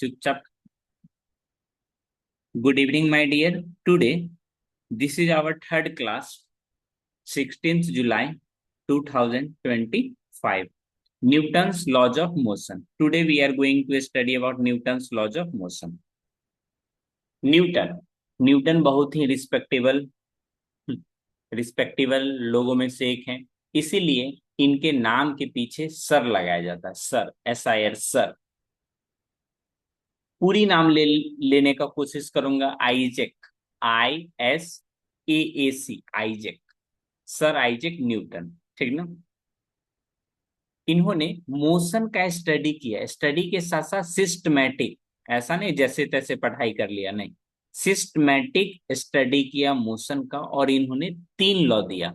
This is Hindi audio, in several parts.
चुपचाप। Good evening my dear. Today this is our third class, 16th July 2025. Newton's laws of motion. Today we are going to study about Newton's laws of motion. Newton Newton बहुत ही रिस्पेक्टेबल लोगों में से एक है, इसीलिए इनके नाम के पीछे सर लगाया जाता है। Sir, SIR, sir. पूरी नाम लेने का कोशिश करूंगा। Isaac, ISAAC, Isaac, sir Isaac Newton. ठीक ना। इन्होंने मोशन का स्टडी किया। स्टडी के साथ साथ सिस्टमैटिक, ऐसा नहीं जैसे तैसे पढ़ाई कर लिया, नहीं, सिस्टमैटिक स्टडी किया मोशन का। और इन्होंने 3 लॉ दिया।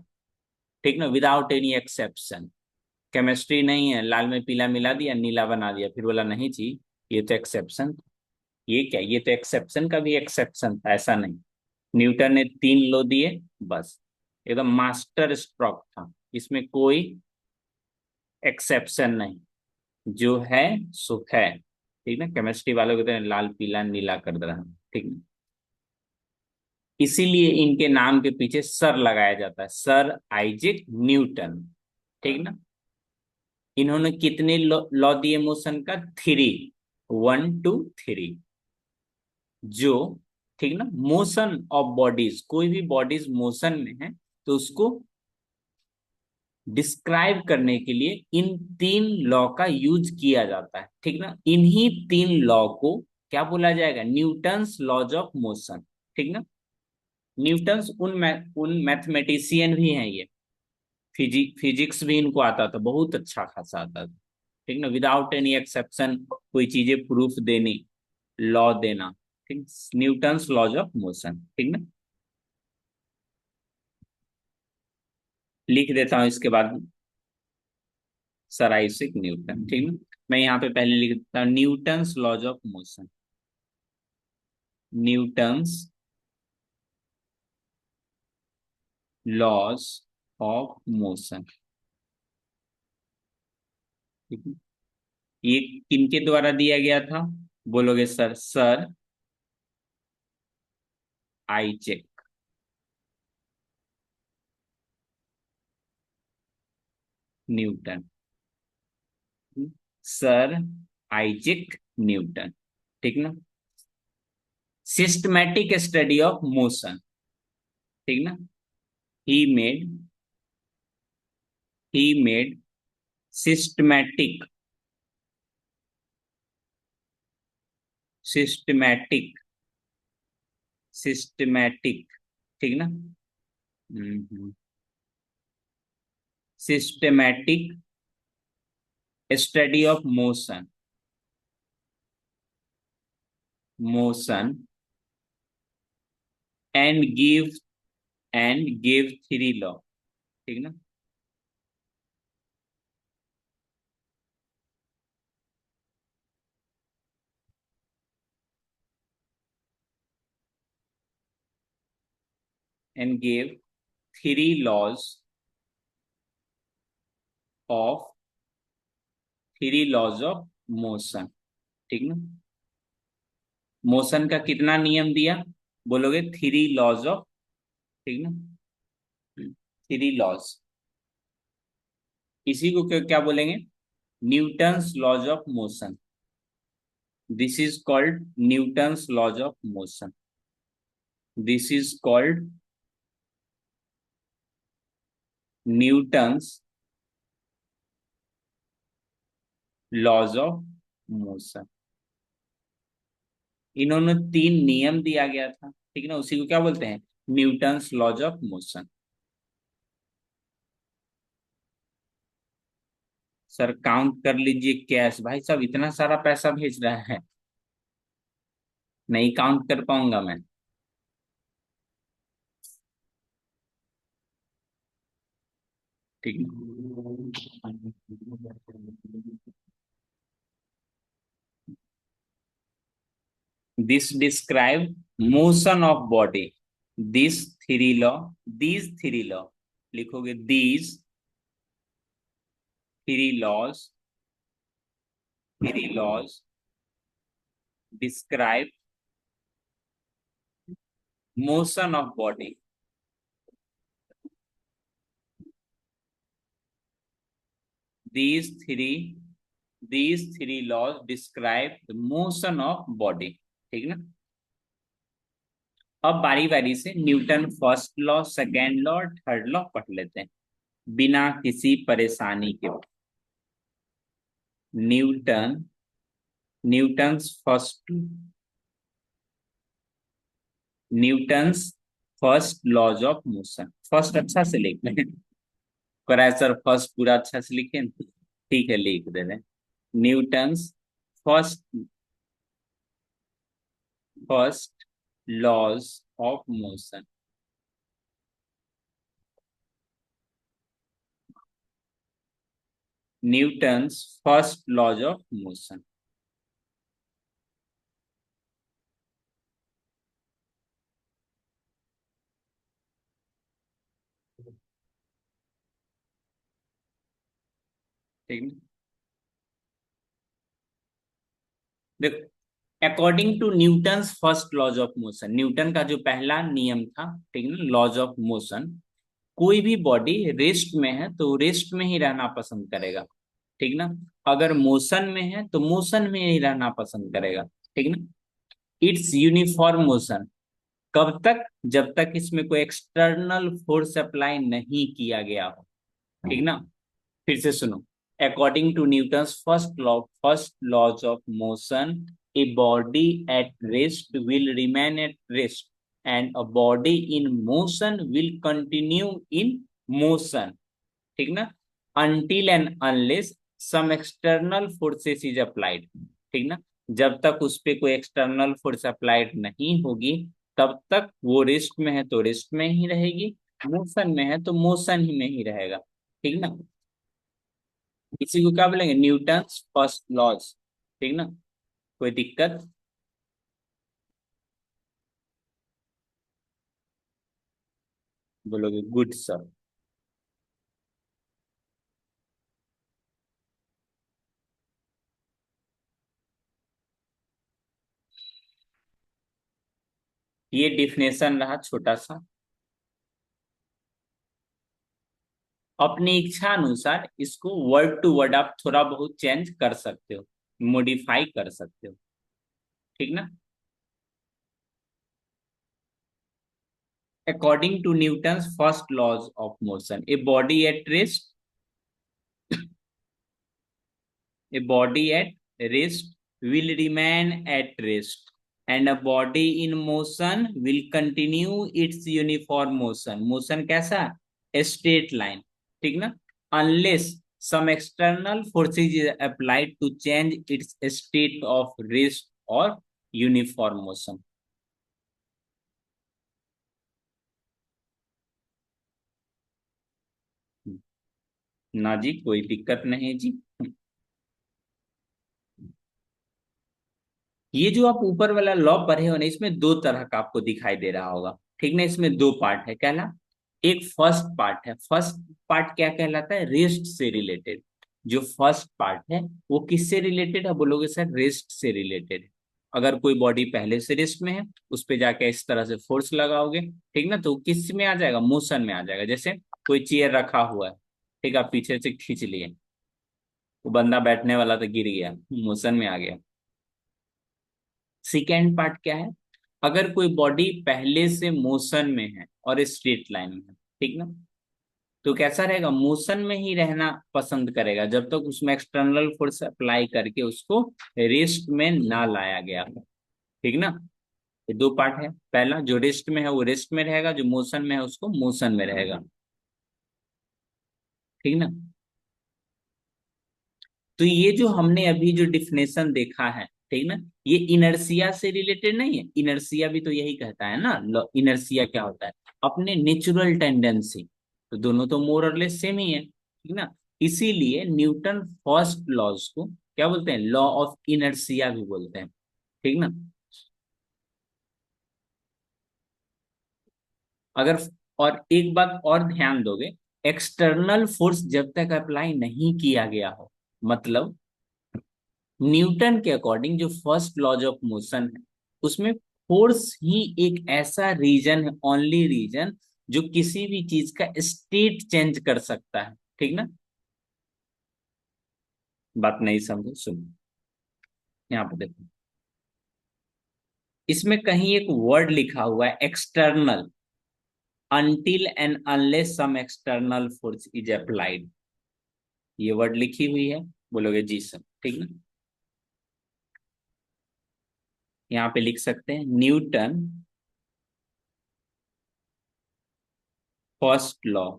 ठीक ना, विदाउट एनी एक्सेप्शन। केमिस्ट्री नहीं है, लाल में पीला मिला दिया, नीला बना दिया, फिर बोला नहीं जी ये तो एक्सेप्शन। ये क्या, ये तो एक्सेप्शन का भी एक्सेप्शन था, ऐसा नहीं। न्यूटन ने 3 लॉ दिए, बस। एकदम मास्टर स्ट्रोक था, इसमें कोई एक्सेप्शन नहीं। जो है सो है। ठीक ना। केमिस्ट्री वालों की तरह लाल पीला नीला कर दे रहा है। ठीक ना। इसीलिए इनके नाम के पीछे सर लगाया जाता है, सर आइजैक न्यूटन। ठीक ना। इन्होंने कितने लॉ दिए मोशन का? 3, 1 2 3। जो, ठीक ना, मोशन ऑफ बॉडीज, कोई भी बॉडीज मोशन में है तो उसको डिस्क्राइब करने के लिए इन 3 लॉ का यूज किया जाता है। ठीक ना। इन्हीं 3 लॉ को क्या बोला जाएगा? Newton's laws of motion. ठीक ना। न्यूटन्स उन मैथमेटिशियन भी हैं ये। फिजिक्स भी इनको आता था, बहुत अच्छा खासा आता था। ठीक ना। विदाउट एनी एक्सेप्शन कोई चीजें प्रूफ देनी, लॉ देना। ठीक। Newton's laws of motion. ठीक ना। लिख देता हूं इसके बाद सर आइजैक न्यूटन। ठीक है। मैं यहाँ पे पहले लिख देता हूँ Newton's laws of motion. Newton's laws of motion. ठीक है। ये किनके द्वारा दिया गया था? बोलोगे sir, sir Isaac Newton. Sir Isaac Newton. ठीक ना। Systematic study of motion. ठीक ना। He made he made systematic systematic systematic. ठीक ना। Systematic study of motion and give 3 law. ठीक ना। And give 3 laws of 3 laws of motion. ठीक ना। मोशन का कितना नियम दिया? बोलोगे 3 लॉज ऑफ। ठीक ना। 3 लॉज। इसी को क्या क्या बोलेंगे? Newton's laws of motion. This is called Newton's laws of motion. This is called Newton's laws of motion. इन्होंने 3 नियम दिया गया था। ठीक है ना। उसी को क्या बोलते हैं? Newton's laws of motion. Sir count कर लीजिए कैश। भाई साहब इतना सारा पैसा भेज रहा है, नहीं काउंट कर पाऊंगा मैं। ठीक है। This describe motion of body. This 3 law, these 3 law लिखोगे। These 3 laws, 3 laws describe motion of body. these three these three laws describe the motion of body। ठीक ना। अब बारी बारी से Newton first law, second law, third law पढ़ लेते हैं बिना किसी परेशानी के। Newton Newton's first Newton's first laws of motion. First अच्छा से लिख लें, कराए सर फर्स्ट पूरा अच्छा से लिखें, ठीक है लिख दे रहे। Newton's first first laws of motion. Newton's first laws of motion. ठीक है। देखो, according to Newton's first laws of motion, Newton का जो पहला नियम था, ठीक है ना, लॉज ऑफ मोशन, कोई भी बॉडी रेस्ट में है तो रेस्ट में ही रहना पसंद करेगा। ठीक ना। अगर मोशन में है तो मोशन में ही रहना पसंद करेगा। ठीक ना। It's uniform motion. कब तक? जब तक इसमें कोई एक्सटर्नल फोर्स अप्लाई नहीं किया गया हो। ठीक ना। फिर से सुनो। According to Newton's first laws of motion, a body at rest will remain at rest and a body in motion will continue in motion. ठीक ना। Until and unless some external forces is applied. ठीक ना। जब तक उस पर कोई एक्सटर्नल फोर्स अप्लाइड नहीं होगी तब तक वो रेस्ट में है तो रेस्ट में ही रहेगी, मोशन में है तो मोशन ही में ही रहेगा। ठीक ना। इसी को क्या बोलेंगे? Newton's first laws. ठीक ना। कोई दिक्कत? बोलोगे गुड सर। ये डिफिनेशन रहा छोटा सा। अपनी इच्छा अनुसार इसको वर्ड टू वर्ड आप थोड़ा बहुत चेंज कर सकते हो, मॉडिफाई कर सकते हो। ठीक ना। According to Newton's first laws of motion, a body at rest will remain at rest and a body in motion will continue its uniform motion। Motion कैसा? Straight line. ठीक ना। unless some external forces is applied to change its state of rest or uniform motion। ना जी, कोई दिक्कत नहीं जी। ये जो आप ऊपर वाला लॉ पढ़े हो ना, इसमें दो तरह का आपको दिखाई दे रहा होगा। ठीक ना। इसमें दो पार्ट है, कहला एक फर्स्ट पार्ट है। फर्स्ट पार्ट क्या कहलाता है? रेस्ट से रिलेटेड। जो फर्स्ट पार्ट है वो किससे रिलेटेड है? बोलोगे सर रेस्ट से रिलेटेड है। अगर कोई बॉडी पहले से रेस्ट में है, उस पे जाके इस तरह से फोर्स लगाओगे, ठीक ना, तो किस में आ जाएगा? मोशन में आ जाएगा। जैसे कोई चेयर रखा हुआ है, ठीक है, आप पीछे से खींच लिए, वो बंदा बैठने वाला तो गिर गया, मोशन में आ गया। सेकेंड पार्ट क्या है? अगर कोई बॉडी पहले से मोशन में है और स्ट्रेट लाइन में है, ठीक ना, तो कैसा रहेगा? मोशन में ही रहना पसंद करेगा जब तक उसमें एक्सटर्नल फोर्स अप्लाई करके उसको रेस्ट में ना लाया गया हो। ठीक ना। ये दो पार्ट है। पहला जो रेस्ट में है वो रेस्ट में रहेगा, जो मोशन में है उसको मोशन में रहेगा। ठीक ना। तो ये जो हमने अभी जो डिफिनेशन देखा है, ठीक ना, ये इनर्सिया से रिलेटेड नहीं है। इनर्सिया भी तो यही कहता है ना, इनर्सिया क्या होता है? अपने नेचुरल टेंडेंसी। तो दोनों तो मोर और लेस सेम ही है, ठीक ना। इसीलिए न्यूटन फर्स्ट लॉज को क्या बोलते हैं? लॉ ऑफ इनर्सिया भी बोलते हैं। ठीक ना। अगर और एक बात और ध्यान दोगे, एक्सटर्नल फोर्स जब तक अप्लाई नहीं किया गया हो, मतलब न्यूटन के अकॉर्डिंग जो फर्स्ट लॉज ऑफ मोशन है उसमें फोर्स ही एक ऐसा रीजन है, ओनली रीजन जो किसी भी चीज का स्टेट चेंज कर सकता है। ठीक ना? बात नहीं समझे? सुनो, यहाँ पे देखो, इसमें कहीं एक वर्ड लिखा हुआ है external, until and unless some external force is applied. ये वर्ड लिखी हुई है, बोलोगे जी सर, ठीक ना? यहाँ पे लिख सकते हैं Newton first law,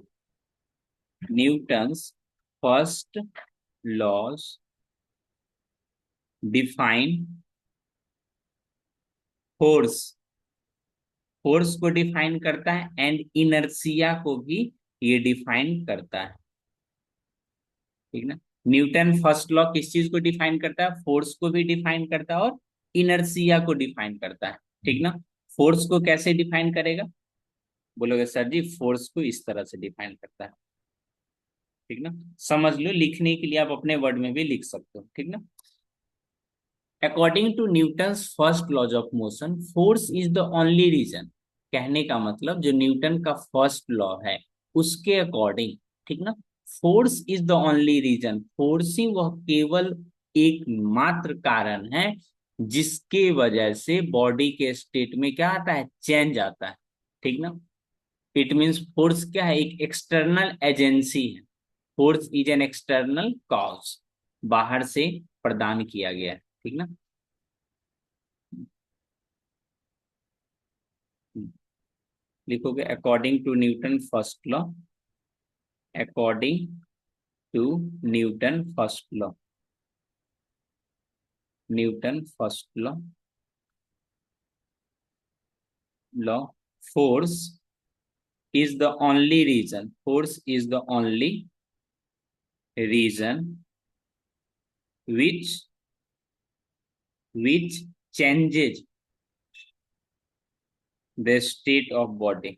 Newton's first laws define force, force को डिफाइन करता है एंड इनर्शिया को भी ये डिफाइन करता है। ठीक ना? न्यूटन फर्स्ट लॉ किस चीज को डिफाइन करता है? फोर्स को भी डिफाइन करता है और इनर्शिया को डिफाइन करता है। ठीक ना? फोर्स को कैसे डिफाइन करेगा? बोलोगे सर जी फोर्स को इस तरह से डिफाइन करता है। ठीक ना? समझ लो, लिखने के लिए आप अपने वर्ड में भी लिख सकते हो। ठीक ना? According to Newton's first laws of motion, force is the only reason. कहने का मतलब जो न्यूटन का फर्स्ट लॉ है उसके अकॉर्डिंग, ठीक ना, force is the only reason, force ही वह केवल एकमात्र कारण है जिसके वजह से बॉडी के स्टेट में क्या आता है? चेंज आता है। ठीक ना? इट मीन्स फोर्स क्या है? एक एक्सटर्नल एजेंसी है। Force is an external cause, बाहर से प्रदान किया गया है। ठीक ना? लिखोगे according to Newton first law, according to Newton first law, Newton first law, law, force is the only reason, force is the only reason which changes the state of body।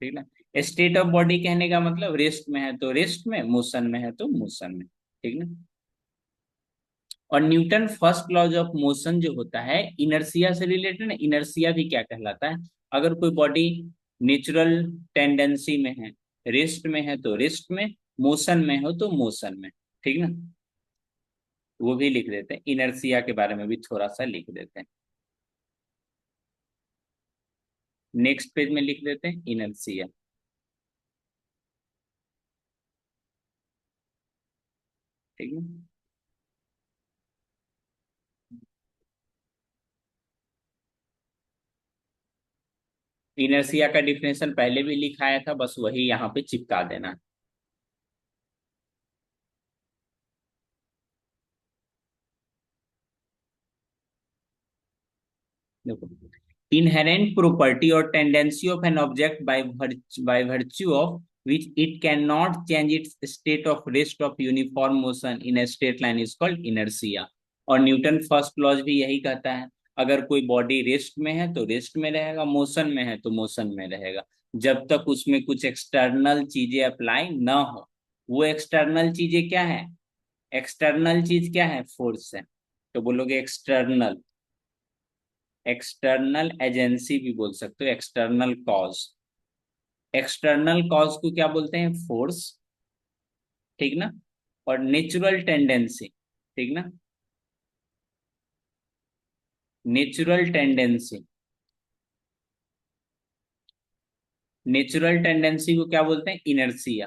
ठीक ना? स्टेट ऑफ बॉडी कहने का मतलब रेस्ट में है तो रेस्ट में, मोशन में है तो मोशन में। ठीक ना? और Newton first laws of motion जो होता है इनर्शिया से रिलेटेड है। इनर्शिया भी क्या कहलाता है? अगर कोई बॉडी नेचुरल टेंडेंसी में है, रेस्ट में है तो रेस्ट में, मोशन में हो तो मोशन में। ठीक ना? वो भी लिख देते हैं, इनर्शिया के बारे में भी थोड़ा सा लिख देते हैं। नेक्स्ट पेज में लिख देते हैं इनर्शिया। ठीक है? इनर्शिया का डिफिनेशन पहले भी लिखाया था, बस वही यहाँ पे चिपका देना। देखो, इनहेरेंट प्रॉपर्टी और tendency of an object by virtue of which it cannot change its state of rest of uniform motion in a straight line is called inertia। और न्यूटन फर्स्ट लॉज भी यही कहता है, अगर कोई बॉडी रेस्ट में है तो रेस्ट में रहेगा, मोशन में है तो मोशन में रहेगा, जब तक उसमें कुछ एक्सटर्नल चीजें अप्लाई ना हो। वो एक्सटर्नल चीजें क्या है? एक्सटर्नल चीज क्या है? फोर्स है। तो बोलोगे एक्सटर्नल, एक्सटर्नल एजेंसी भी बोल सकते हो, एक्सटर्नल कॉज। एक्सटर्नल कॉज को क्या बोलते हैं? फोर्स। ठीक ना? और नेचुरल टेंडेंसी, ठीक ना, नेचुरल टेंडेंसी, नेचुरल टेंडेंसी को क्या बोलते हैं? इनर्शिया।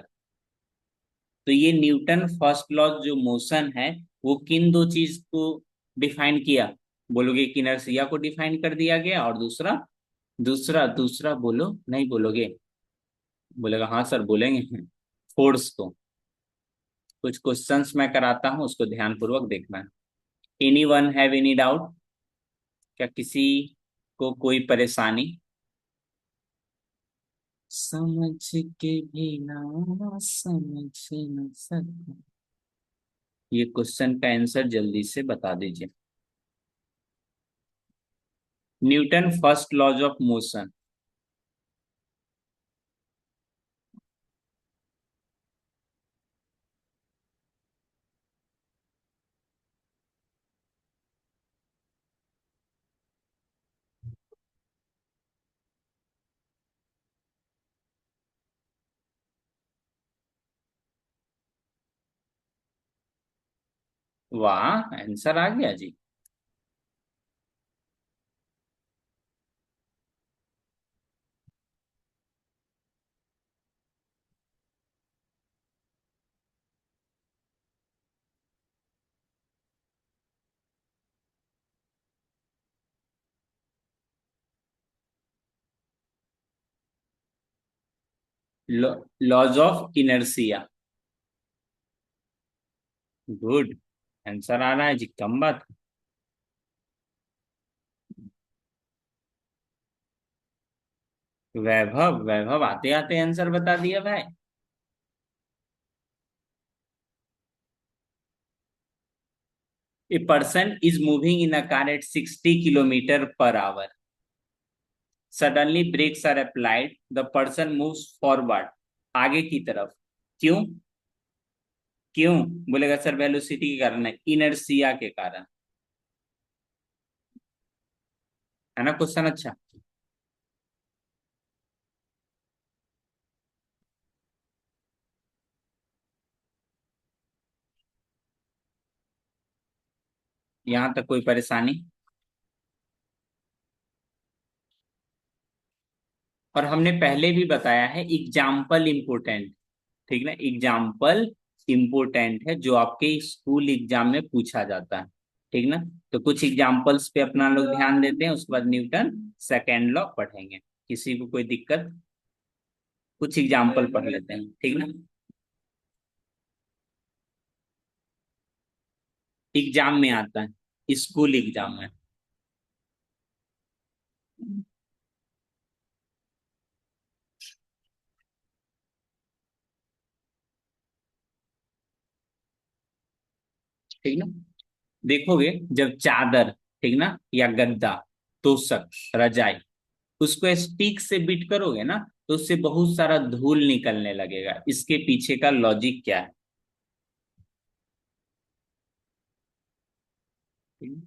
तो ये न्यूटन फर्स्ट लॉ जो मोशन है वो किन दो चीज को डिफाइन किया? बोलोगे कि इनर्शिया को डिफाइन कर दिया गया, और दूसरा, दूसरा दूसरा बोलो, नहीं बोलोगे? बोलेगा हाँ सर बोलेंगे। फोर्स को। कुछ क्वेश्चंस मैं कराता हूँ, उसको ध्यान पूर्वक देखना है। Any one have any doubt? क्या किसी को कोई परेशानी? समझ के भी ना समझ न सकता, ये क्वेश्चन का आंसर जल्दी से बता दीजिए। Newton first laws of motion, वाह, आंसर आ गया जी। Laws of inertia. Good, answer आ रहा है जी, कम बात। वैभव, वैभव आते आते आंसर बता दिया भाई। A person is moving in a car at 60 kilometre per hour. Suddenly brakes are applied, the person moves forward, आगे की तरफ। क्यों? क्यों? बोलेगा सर वेलोसिटी के कारण है, इनर्सिया के कारण। है ना क्वेश्चन अच्छा। यहाँ तक कोई परेशानी? और हमने पहले भी बताया है एग्जाम्पल इम्पोर्टेंट। ठीक ना, एग्जाम्पल इम्पोर्टेंट है जो आपके स्कूल एग्जाम में पूछा जाता है। ठीक ना। तो कुछ एग्जाम्पल्स पे अपना लोग ध्यान देते हैं, उसके बाद न्यूटन सेकेंड लॉ पढ़ेंगे। किसी को कोई दिक्कत? कुछ एग्जाम्पल पढ़ लेते हैं, ठीक ना। एग्जाम में आता है, स्कूल एग्जाम में। ठीक ना। देखोगे, जब चादर, ठीक ना, या गद्दा, तोशक, रजाई, उसको स्टिक से बीट करोगे ना, तो उससे बहुत सारा धूल निकलने लगेगा। इसके पीछे का लॉजिक क्या है? ठीक है?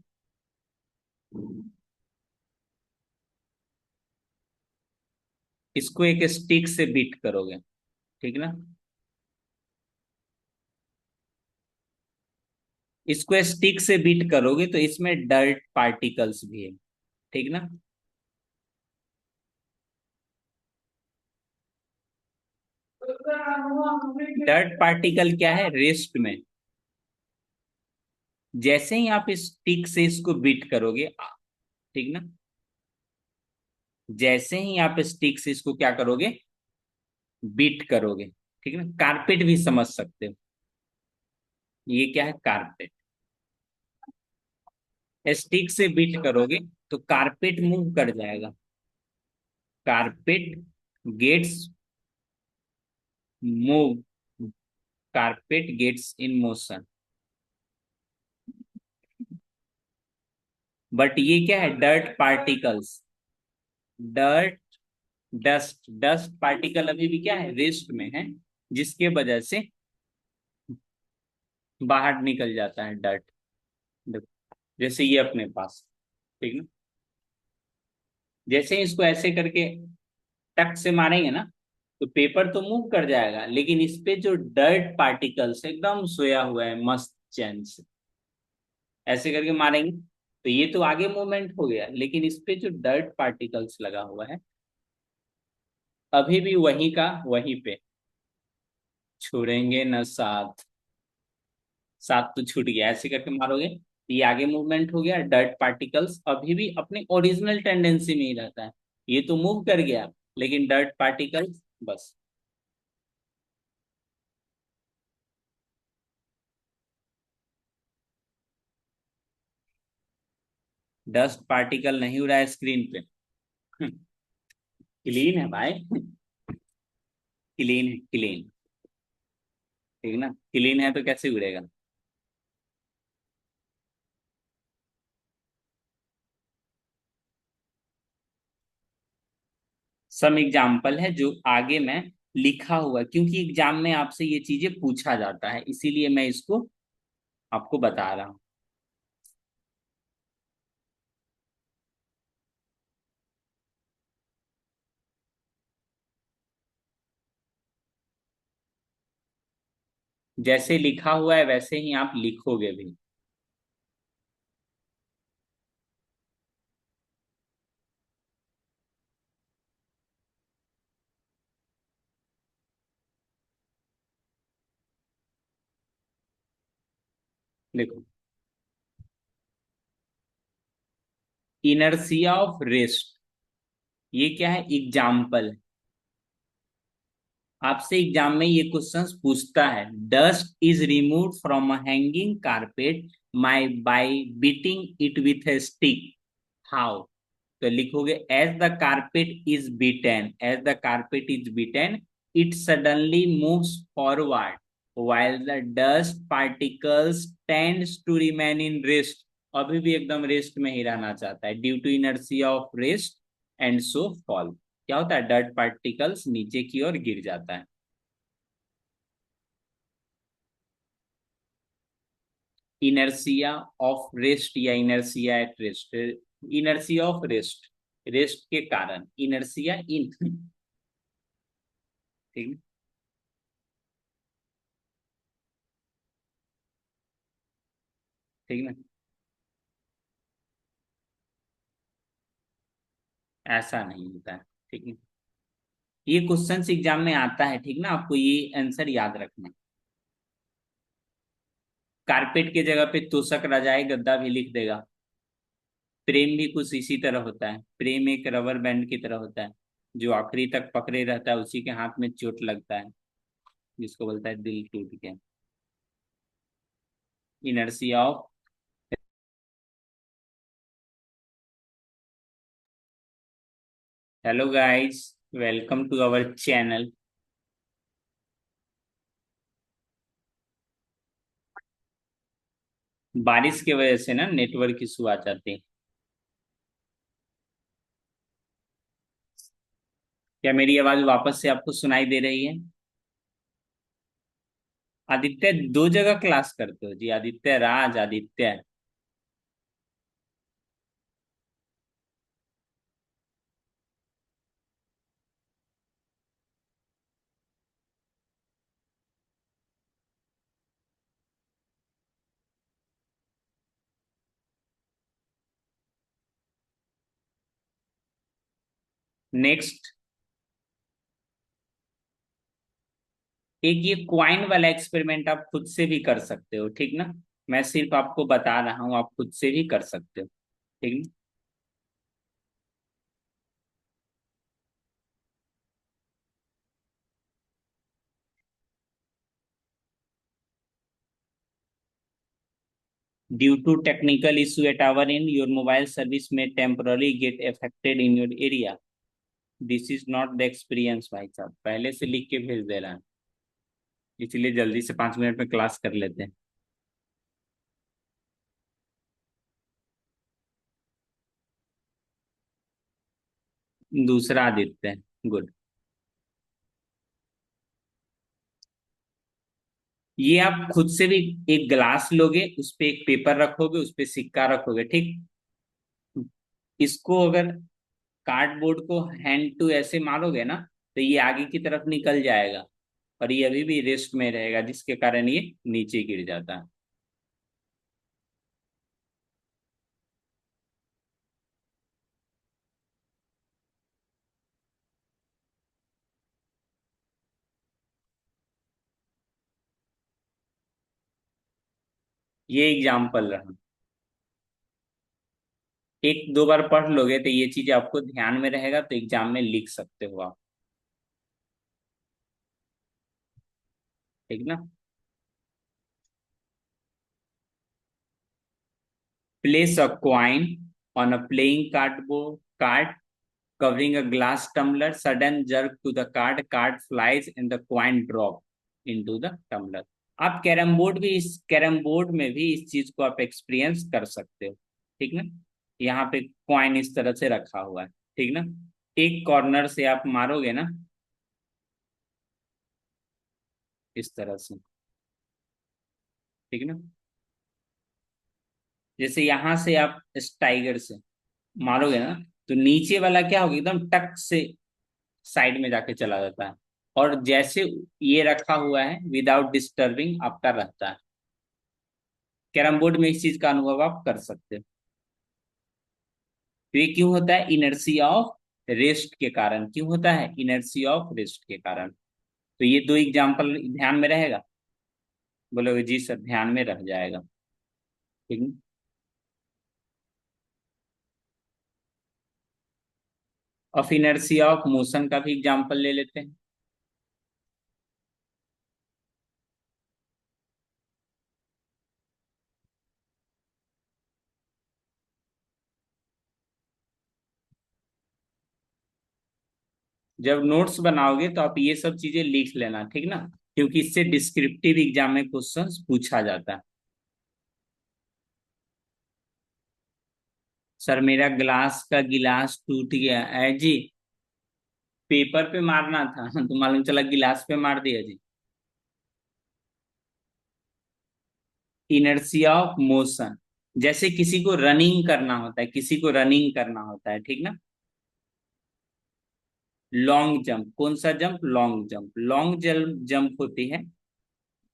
इसको एक स्टिक से बीट करोगे, ठीक ना। इसको स्टिक से बीट करोगे तो इसमें डर्ट पार्टिकल्स भी है, ठीक ना। डर्ट पार्टिकल क्या है रेस्ट में? जैसे ही आप इस स्टिक से इसको बीट करोगे, ठीक ना, जैसे ही आप स्टिक से इसको क्या करोगे, बीट करोगे, ठीक ना। कारपेट भी समझ सकते हो। ये क्या है, कारपेट। स्टिक से बीट करोगे तो कारपेट मूव कर जाएगा। Carpet gets move, carpet gets in motion. But ये क्या है, dirt particles. Dirt, dust, dust particle अभी भी क्या है, रेस्ट में है, जिसके वजह से बाहर निकल जाता है डर्ट। जैसे ये अपने पास, ठीक ना, जैसे ही इसको ऐसे करके टक से मारेंगे ना, तो पेपर तो मूव कर जाएगा, लेकिन इस पे जो डर्ट पार्टिकल्स एकदम सोया हुआ है मस्त चैन से, ऐसे करके मारेंगे तो ये तो आगे मूवमेंट हो गया, लेकिन इस पे जो डर्ट पार्टिकल्स लगा हुआ है अभी भी वहीं का वहीं पे, छोड़ेंगे न साथ। साथ तो छूट गया, ऐसे करके मारोगे तो ये आगे मूवमेंट हो गया, डर्ट पार्टिकल्स अभी भी अपने ओरिजिनल टेंडेंसी में ही रहता है। ये तो मूव कर गया, लेकिन डर्ट पार्टिकल्स बस। डस्ट पार्टिकल नहीं उड़ा है स्क्रीन पे। क्लीन है भाई, क्लीन है, क्लीन। ठीक ना, क्लीन है तो कैसे उड़ेगा। सम एग्जाम्पल है जो आगे में लिखा हुआ है, क्योंकि एग्जाम में आपसे ये चीजें पूछा जाता है, इसीलिए मैं इसको आपको बता रहा हूँ। जैसे लिखा हुआ है वैसे ही आप लिखोगे भी। देखो, इनर्सिया ऑफ रेस्ट, ये क्या है, एग्जाम्पल। आपसे एग्जाम में ये क्वेश्चंस पूछता है, dust is remove from a hanging carpet my by beating it with a stick, how. तो लिखोगे, as the carpet is beaten, as the carpet is beaten, it suddenly moves forward while the dust particles tends to remain in rest, अभी भी एकदम रेस्ट में ही रहना चाहता है, due to inertia of rest and so fall. क्या होता है, डर्ट पार्टिकल्स नीचे की ओर गिर जाता है। इनर्सिया ऑफ रेस्ट या inertia at rest, inertia of rest, rest के कारण इनर्सिया इन, ठीक है, ठीक ना, ऐसा नहीं होता है, ठीक है। ये क्वेश्चन एग्जाम में आता है, ठीक ना, आपको ये आंसर याद रखना है। कारपेट के जगह पे तोशक रजाई गद्दा भी लिख देगा। प्रेम भी कुछ इसी तरह होता है, प्रेम एक रबर बैंड की तरह होता है, जो आखिरी तक पकड़े रहता है, उसी के हाथ में चोट लगता है, जिसको बोलता है दिल टूट गया। Inertia of, hello guys, welcome to our channel. बारिश की वजह से ना नेटवर्क इशू आ जाते हैं। क्या मेरी आवाज वापस से आपको सुनाई दे रही है? आदित्य, दो जगह क्लास करते हो जी, आदित्य राज, आदित्य। नेक्स्ट, एक ये क्वाइन वाला एक्सपेरिमेंट आप खुद से भी कर सकते हो, ठीक ना। मैं सिर्फ आपको बता रहा हूँ, आप खुद से भी कर सकते हो, ठीक ना। Due to technical issue at our end, your mobile service में temporary get affected in your area. This is not the experience, भाई साहब पहले से लिख के भेज दे रहा है, इसलिए जल्दी से 5 मिनट में क्लास कर लेते हैं। दूसरा आदित्य, गुड। ये आप खुद से भी, एक ग्लास लोगे, उस पे एक पेपर रखोगे, उस पे सिक्का रखोगे, ठीक। इसको अगर कार्डबोर्ड को हैंड टू ऐसे मारोगे ना, तो ये आगे की तरफ निकल जाएगा, और ये अभी भी रेस्ट में रहेगा, जिसके कारण ये नीचे गिर जाता है। ये एग्जाम्पल रहा, एक दो बार पढ़ लोगे तो ये चीज आपको ध्यान में रहेगा, तो एग्जाम में लिख सकते हो आप, ठीक ना। Place a coin on a playing cardboard card covering a glass tumbler, sudden jerk to the card flies and the coin drop into the tumbler। आप कैरम बोर्ड में भी इस चीज को आप एक्सपीरियंस कर सकते हो, ठीक ना। यहाँ पे कॉइन इस तरह से रखा हुआ है, ठीक ना, एक कॉर्नर से आप मारोगे ना, इस तरह से, ठीक ना। जैसे यहां से आप इस टाइगर से मारोगे ना, तो नीचे वाला क्या होगा, एकदम टक से साइड में जाके चला जाता है, और जैसे ये रखा हुआ है विदाउट डिस्टर्बिंग आपका रहता है। कैरम बोर्ड में इस चीज का अनुभव आप कर सकते हो। तो ये क्यों होता है, इनर्सिया ऑफ रेस्ट के कारण। क्यों होता है, इनर्सिया ऑफ रेस्ट के कारण। तो ये दो एग्जाम्पल ध्यान में रहेगा, बोलोगे जी सर ध्यान में रह जाएगा। ठीक है। ऑफ इनर्शिया ऑफ मोशन का भी एग्जांपल ले लेते हैं। जब नोट्स बनाओगे तो आप ये सब चीजें लिख लेना, ठीक ना, क्योंकि इससे डिस्क्रिप्टिव एग्जाम में क्वेश्चंस पूछा जाता है। सर मेरा ग्लास का गिलास टूट गया है जी। पेपर पे मारना था तो मालूम चला गिलास पे मार दिया जी। इनर्शिया ऑफ मोशन, जैसे किसी को रनिंग करना होता है, किसी को रनिंग करना होता है, ठीक ना। लॉन्ग जंप, कौन सा jump, long jump. Long jump jump होती है,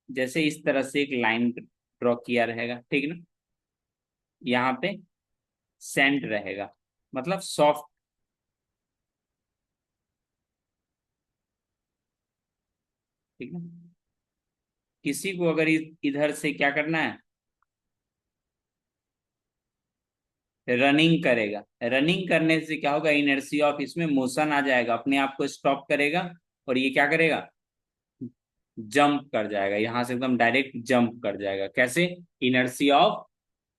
जैसे इस तरह से एक लाइन ड्रॉ किया रहेगा, ठीक ना। यहाँ पे सैंड रहेगा, मतलब सॉफ्ट, ठीक ना। किसी को अगर इधर से क्या करना है, रनिंग करेगा, रनिंग करने से क्या होगा, इनर्शिया ऑफ इसमें मोशन आ जाएगा, अपने आप को स्टॉप करेगा और ये क्या करेगा, जंप कर जाएगा, यहां से एकदम डायरेक्ट जंप कर जाएगा। कैसे, इनर्शिया ऑफ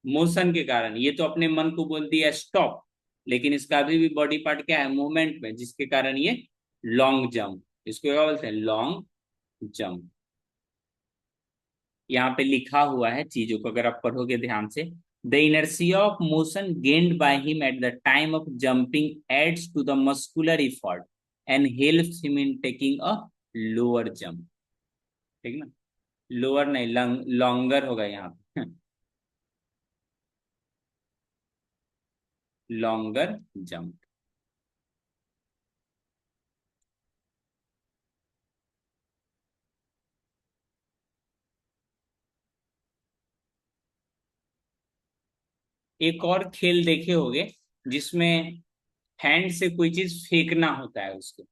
मोशन के कारण। ये तो अपने मन को बोल दिया स्टॉप, लेकिन इसका अभी भी बॉडी पार्ट क्या है, मूवमेंट में, जिसके कारण ये लॉन्ग जंप, इसको क्या बोलते हैं, लॉन्ग जंप। यहाँ पे लिखा हुआ है चीजों को, अगर आप पढ़ोगे ध्यान से, the inertia of motion gained by him at the time of jumping adds to the muscular effort and helps him in taking a lower jump, ठीक ना। लोअर नहीं, लॉन्गर होगा यहाँ पे लॉन्गर जंप। एक और खेल देखे होगे जिसमें हैंड से कोई चीज फेंकना होता है उसको।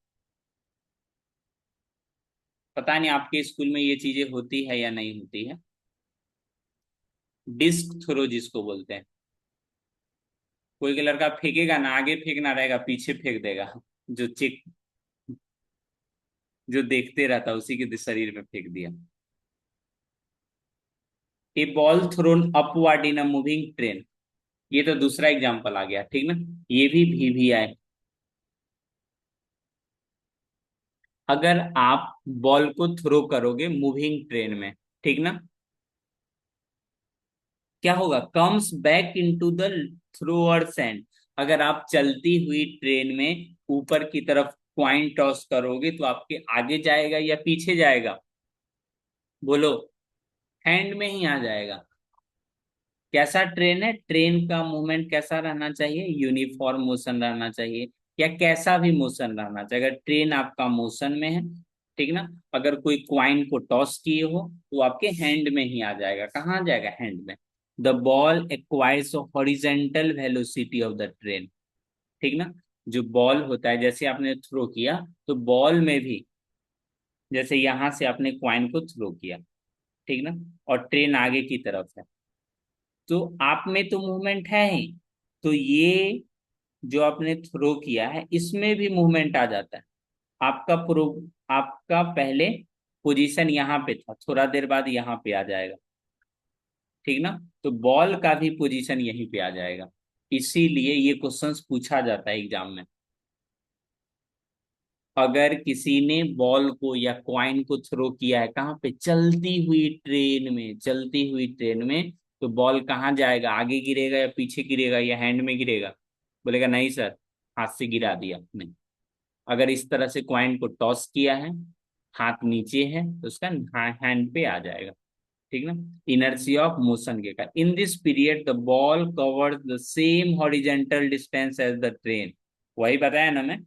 पता नहीं आपके स्कूल में ये चीजें होती है या नहीं होती है। डिस्क थ्रो जिसको बोलते हैं। कोई के लड़का फेंकेगा ना, आगे फेंकना रहेगा, पीछे फेंक देगा, जो चेक, जो देखते रहता उसी के शरीर में फेंक दिया। A ball thrown upward in a moving train, ये तो दूसरा एग्जांपल आ गया, ठीक ना। ये भी आए। अगर आप बॉल को थ्रो करोगे मूविंग ट्रेन में, ठीक ना, क्या होगा, comes back into the thrower sand. अगर आप चलती हुई ट्रेन में ऊपर की तरफ क्वाइन टॉस करोगे तो आपके आगे जाएगा या पीछे जाएगा, बोलो, हैंड में ही आ जाएगा। कैसा ट्रेन है, ट्रेन का मूवमेंट कैसा रहना चाहिए, यूनिफॉर्म मोशन रहना चाहिए, या कैसा भी मोशन रहना चाहिए। अगर ट्रेन आपका मोशन में है, ठीक ना, अगर कोई क्वाइन को टॉस किए हो तो आपके हैंड में ही आ जाएगा। कहाँ आ जाएगा, हैंड में। The ball acquires horizontal velocity of the train, ठीक ना। जो बॉल होता है, जैसे आपने थ्रो किया, तो बॉल में भी, जैसे यहां से आपने क्वाइन को थ्रो किया, ठीक ना, और ट्रेन आगे की तरफ है, तो आप में तो मूवमेंट है ही, तो ये जो आपने थ्रो किया है इसमें भी मूवमेंट आ जाता है। आपका प्रो आपका पहले पोजीशन यहाँ पे था, थोड़ा देर बाद यहाँ पे आ जाएगा, ठीक ना। तो बॉल का भी पोजीशन यहीं पे आ जाएगा। इसीलिए ये क्वेश्चंस पूछा जाता है एग्जाम में। अगर किसी ने बॉल को या क्वाइन को थ्रो किया है कहाँ पे, चलती हुई ट्रेन में, चलती हुई ट्रेन में, तो बॉल कहाँ जाएगा, आगे गिरेगा या पीछे गिरेगा या हैंड में गिरेगा, बोलेगा नहीं सर, हाथ से गिरा दिया। नहीं, अगर इस तरह से क्वाइन को टॉस किया है, हाथ नीचे है, तो उसका हैंड पे आ जाएगा, ठीक ना। इनर्शिया ऑफ मोशन के कारण, in this period the ball covers the same horizontal distance as the train. वही बताया ना मैं,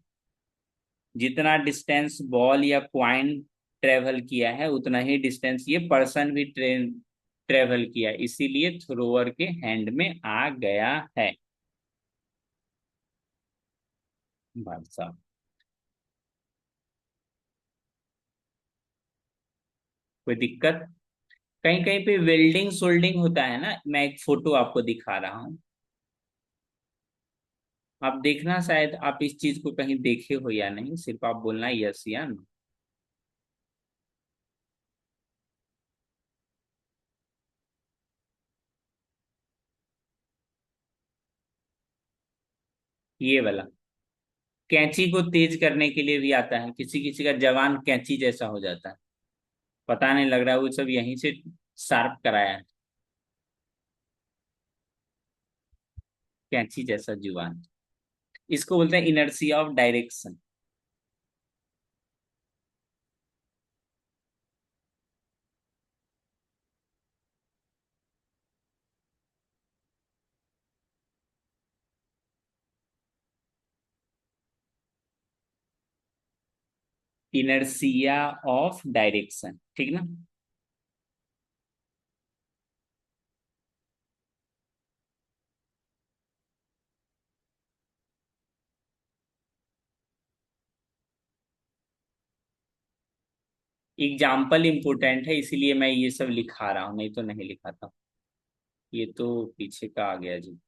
जितना डिस्टेंस बॉल या क्वाइन ट्रेवल किया है उतना ही डिस्टेंस ये पर्सन भी ट्रेन ट्रेवल किया, इसीलिए थ्रोअर के हैंड में आ गया है। भाई साहब, कोई दिक्कत। कहीं कहीं पे वेल्डिंग सोल्डिंग होता है ना, मैं एक फोटो आपको दिखा रहा हूँ। आप देखना, शायद आप इस चीज को कहीं देखे हो या नहीं, सिर्फ आप बोलना यस या नो। ये वाला कैंची को तेज करने के लिए भी आता है, किसी किसी का जवान कैंची जैसा हो जाता है। पता नहीं, लग रहा है वो सब यहीं से शार्प कराया है। कैंची जैसा जुबान, इसको बोलते हैं inertia of direction. Inertia of direction, ठीक ना। एग्जाम्पल इंपोर्टेंट है, इसीलिए मैं ये सब लिखा रहा हूँ, नहीं तो नहीं लिखा था। ये तो पीछे का आ गया जी।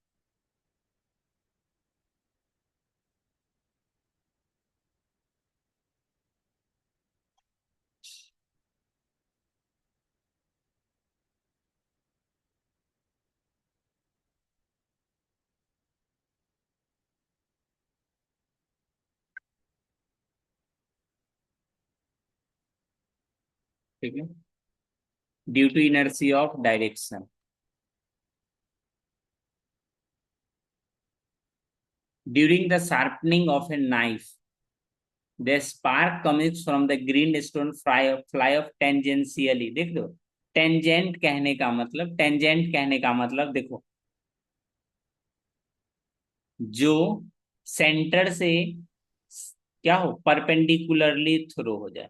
ठीक है, due to inertia of direction, during the sharpening of a knife the spark coming from the green stone fly off tangentially. देख लो, टेंजेंट कहने का मतलब, टेंजेंट कहने का मतलब देखो, जो सेंटर से क्या हो, परपेंडिकुलरली थ्रो हो जाए,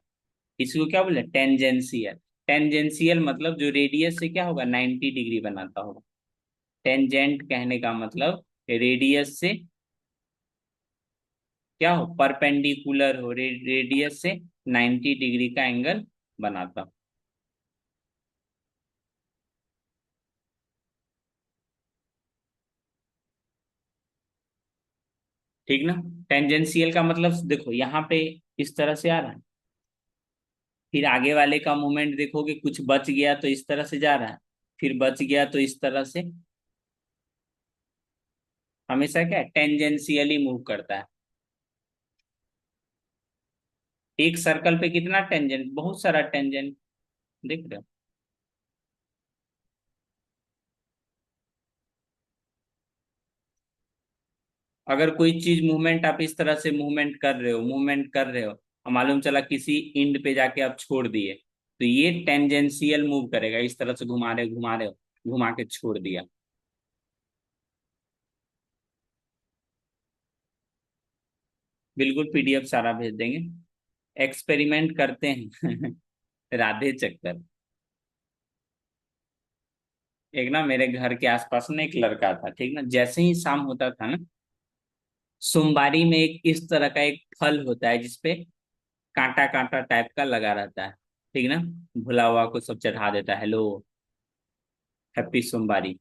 इसको क्या बोले, टेंजेंशियल। टेंजेंशियल मतलब जो रेडियस से क्या होगा, 90 डिग्री बनाता होगा। टेंजेंट कहने का मतलब रेडियस से क्या हो, परपेंडिकुलर हो, रेडियस से 90 डिग्री का एंगल बनाता हो। ठीक ना। टेंजेंशियल का मतलब देखो, यहाँ पे इस तरह से आ रहा है, फिर आगे वाले का मूवमेंट देखोगे, कुछ बच गया तो इस तरह से जा रहा है, फिर बच गया तो इस तरह से, हमेशा क्या है, टेंजेंशियली मूव करता है। एक सर्कल पे कितना टेंजेंट, बहुत सारा टेंजेंट, देख रहे हो। अगर कोई चीज मूवमेंट, आप इस तरह से मूवमेंट कर रहे हो, मूवमेंट कर रहे हो, और मालूम चला किसी इंड पे जाके आप छोड़ दिए, तो ये टेंजेंशियल मूव करेगा, इस तरह से घुमा रहे हो, घुमा के छोड़ दिया। बिल्कुल, पीडीएफ सारा भेज देंगे। एक्सपेरिमेंट करते हैं। राधे चक्कर। एक ना मेरे घर के आसपास ना एक लड़का था, ठीक ना, जैसे ही शाम होता था ना, सोमवारी में एक इस तरह का एक फल होता है जिसपे कांटा कांटा टाइप का लगा रहता है, ठीक ना। भुला हुआ को सब चढ़ा देता है, हेलो, हैप्पी सोमवारी,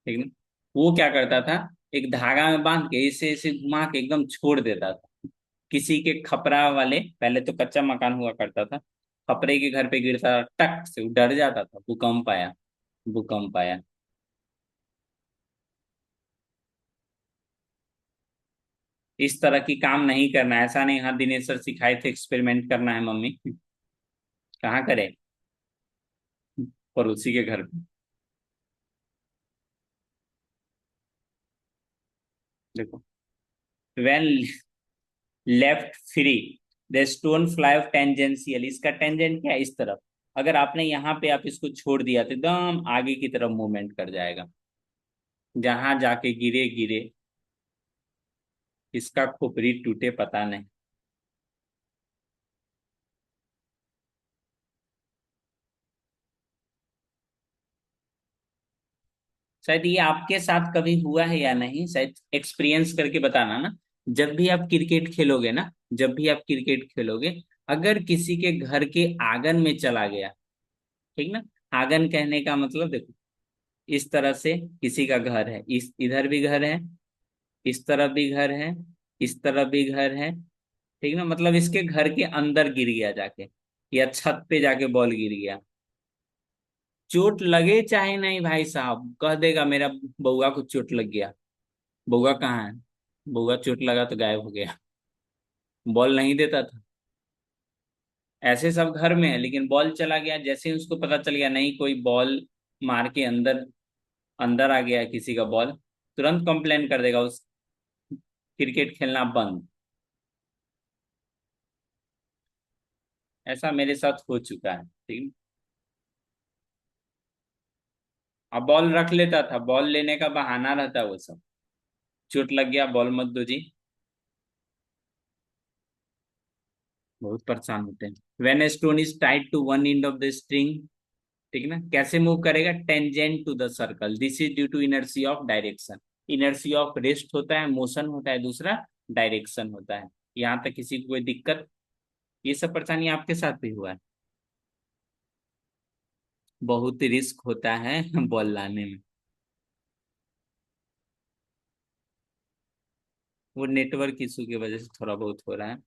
ठीक ना। वो क्या करता था, एक धागा में बांध के इसे इसे घुमा के एकदम छोड़ देता था। किसी के खपरा वाले, पहले तो कच्चा मकान हुआ करता था, खपरे के घर पे गिरता, टक से वो डर जाता था, भूकंप आया, भूकंप आया। इस तरह की काम नहीं करना, ऐसा नहीं, हाँ दिनेश सर सिखाए थे एक्सपेरिमेंट करना है मम्मी। कहाँ करे, पड़ोसी के घर पे। देखो, when left free the stone fly of tangential, इसका टेंजेंट क्या है, इस तरफ। अगर आपने यहाँ पे आप इसको छोड़ दिया तो एकदम आगे की तरफ मूवमेंट कर जाएगा, जहां जाके गिरे गिरे, इसका खोपड़ी टूटे पता नहीं। शायद ये आपके साथ कभी हुआ है या नहीं, शायद एक्सपीरियंस करके बताना ना। जब भी आप क्रिकेट खेलोगे ना, जब भी आप क्रिकेट खेलोगे, अगर किसी के घर के आंगन में चला गया, ठीक ना। आंगन कहने का मतलब देखो, इस तरह से किसी का घर है, इस इधर भी घर है, इस तरफ भी घर है, इस तरफ भी घर है। ठीक ना, मतलब इसके घर के अंदर गिर गया जाके, या छत पे जाके बॉल गिर गया। चोट लगे चाहे नहीं भाई साहब, कह देगा मेरा बउआ को चोट लग गया। बउआ कहाँ है? बउआ चोट लगा तो गायब हो गया, बॉल नहीं देता था। ऐसे सब घर में है, लेकिन बॉल चला गया, जैसे ही उसको पता चल गया नहीं कोई बॉल मार के अंदर अंदर आ गया है किसी का बॉल, तुरंत कंप्लेन कर देगा, उस क्रिकेट खेलना बंद। ऐसा मेरे साथ हो चुका है, ठीक है। अब बॉल रख लेता था, बॉल लेने का बहाना रहता वो सब, चोट लग गया बॉल मत दो जी। बहुत परेशान होते हैं। When a stone is tied to one end of the string, ठीक है ना, कैसे मूव करेगा? Tangent to the circle, this is due to inertia of direction. Inertia of rest होता है, मोशन होता है, दूसरा डायरेक्शन होता है। यहाँ तक किसी को कोई दिक्कत? ये सब परेशानी आपके साथ भी हुआ है? बहुत रिस्क होता है बॉल लाने में। वो नेटवर्क इशू की वजह से थोड़ा बहुत हो रहा है।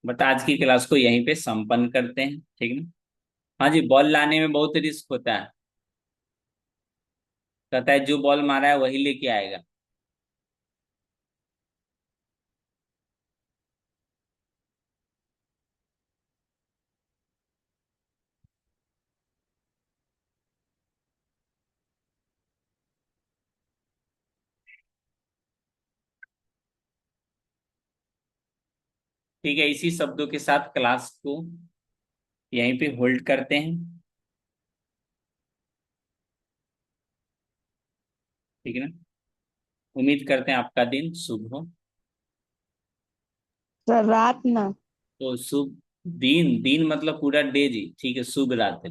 बट आज की क्लास को यहीं पे संपन्न करते हैं, ठीक ना। हाँ जी, बॉल लाने में बहुत रिस्क होता है। कहता है जो बॉल मारा है वही लेके आएगा। ठीक है, इसी शब्दों के साथ क्लास को यहीं पे होल्ड करते हैं, ठीक है ना। उम्मीद करते हैं आपका दिन शुभ हो। सर रात ना। तो शुभ दिन, दिन मतलब पूरा डे जी, ठीक है, शुभ रात्रि।